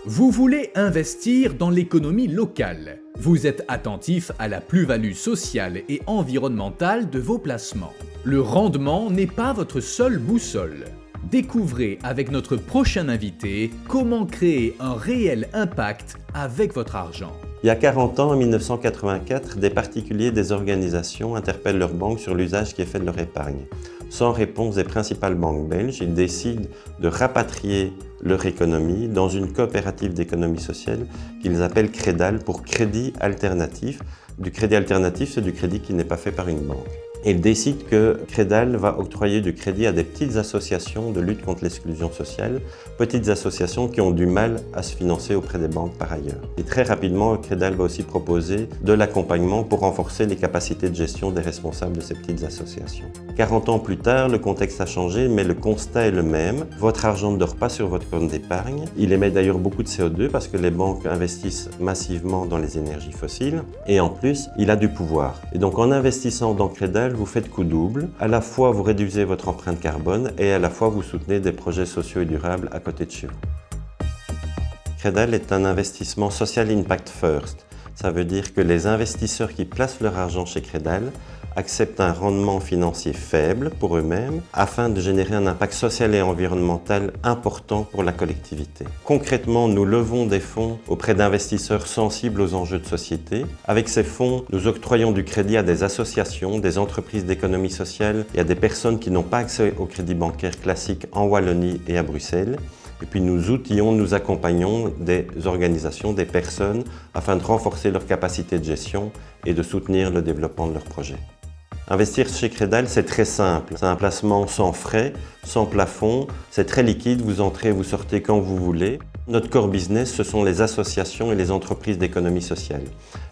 Vous voulez investir dans l'économie locale. Vous êtes attentif à la plus-value sociale et environnementale de vos placements. Le rendement n'est pas votre seule boussole. Découvrez avec notre prochain invité comment créer un réel impact avec votre argent. Il y a 40 ans, en 1984, des particuliers et des organisations interpellent leurs banques sur l'usage qui est fait de leur épargne. Sans réponse des principales banques belges, ils décident de rapatrier leur économie dans une coopérative d'économie sociale qu'ils appellent Crédal pour crédit alternatif. Du crédit alternatif, c'est du crédit qui n'est pas fait par une banque. Et ils décident que Crédal va octroyer du crédit à des petites associations de lutte contre l'exclusion sociale, petites associations qui ont du mal à se financer auprès des banques par ailleurs. Et très rapidement, Crédal va aussi proposer de l'accompagnement pour renforcer les capacités de gestion des responsables de ces petites associations. 40 ans plus tard, le contexte a changé, mais le constat est le même. Votre argent ne dort pas sur votre compte d'épargne. Il émet d'ailleurs beaucoup de CO2 parce que les banques investissent massivement dans les énergies fossiles. Et en plus, il a du pouvoir. Et donc en investissant dans Crédal, vous faites coup double. À la fois, vous réduisez votre empreinte carbone et à la fois, vous soutenez des projets sociaux et durables à côté de chez vous. Crédal est un investissement social impact first. Ça veut dire que les investisseurs qui placent leur argent chez Crédal acceptent un rendement financier faible pour eux-mêmes afin de générer un impact social et environnemental important pour la collectivité. Concrètement, nous levons des fonds auprès d'investisseurs sensibles aux enjeux de société. Avec ces fonds, nous octroyons du crédit à des associations, des entreprises d'économie sociale et à des personnes qui n'ont pas accès au crédit bancaire classique en Wallonie et à Bruxelles. Et puis nous outillons, nous accompagnons des organisations, des personnes afin de renforcer leur capacité de gestion et de soutenir le développement de leurs projets. Investir chez Crédal, c'est très simple. C'est un placement sans frais, sans plafond, c'est très liquide, vous entrez, vous sortez quand vous voulez. Notre core business, ce sont les associations et les entreprises d'économie sociale.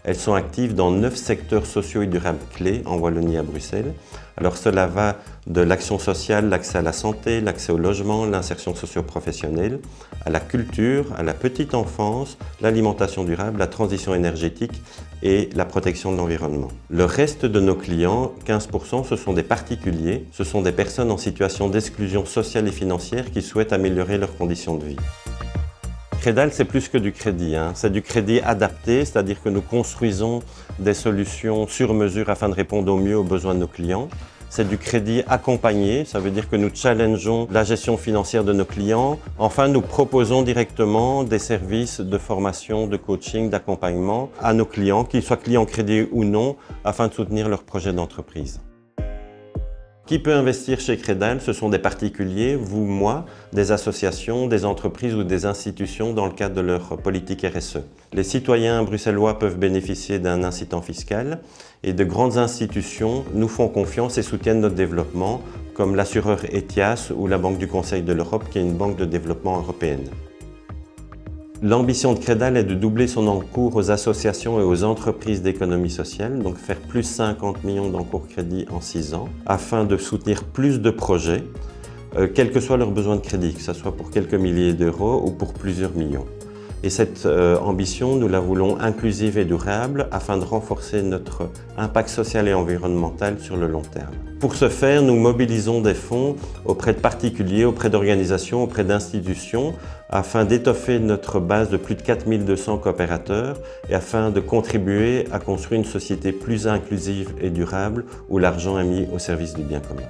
Elles sont actives dans 9 secteurs sociaux et durables clés en Wallonie et à Bruxelles. Alors cela va de l'action sociale, l'accès à la santé, l'accès au logement, l'insertion socio-professionnelle, à la culture, à la petite enfance, l'alimentation durable, la transition énergétique et la protection de l'environnement. Le reste de nos clients, 15%, ce sont des particuliers, ce sont des personnes en situation d'exclusion sociale et financière qui souhaitent améliorer leurs conditions de vie. Crédal, c'est plus que du crédit, c'est du crédit adapté, c'est-à-dire que nous construisons des solutions sur mesure afin de répondre au mieux aux besoins de nos clients. C'est du crédit accompagné, ça veut dire que nous challengeons la gestion financière de nos clients. Enfin, nous proposons directement des services de formation, de coaching, d'accompagnement à nos clients, qu'ils soient clients crédit ou non, afin de soutenir leurs projets d'entreprise. Qui peut investir chez Crédal? Ce sont des particuliers, vous, moi, des associations, des entreprises ou des institutions dans le cadre de leur politique RSE. Les citoyens bruxellois peuvent bénéficier d'un incitant fiscal et de grandes institutions nous font confiance et soutiennent notre développement, comme l'assureur Ethias ou la Banque du Conseil de l'Europe, qui est une banque de développement européenne. L'ambition de Crédal est de doubler son encours aux associations et aux entreprises d'économie sociale, donc faire plus 50 millions d'encours crédit en 6 ans, afin de soutenir plus de projets, quels que soient leurs besoins de crédit, que ce soit pour quelques milliers d'euros ou pour plusieurs millions. Et cette ambition, nous la voulons inclusive et durable afin de renforcer notre impact social et environnemental sur le long terme. Pour ce faire, nous mobilisons des fonds auprès de particuliers, auprès d'organisations, auprès d'institutions afin d'étoffer notre base de plus de 4200 coopérateurs et afin de contribuer à construire une société plus inclusive et durable où l'argent est mis au service du bien commun.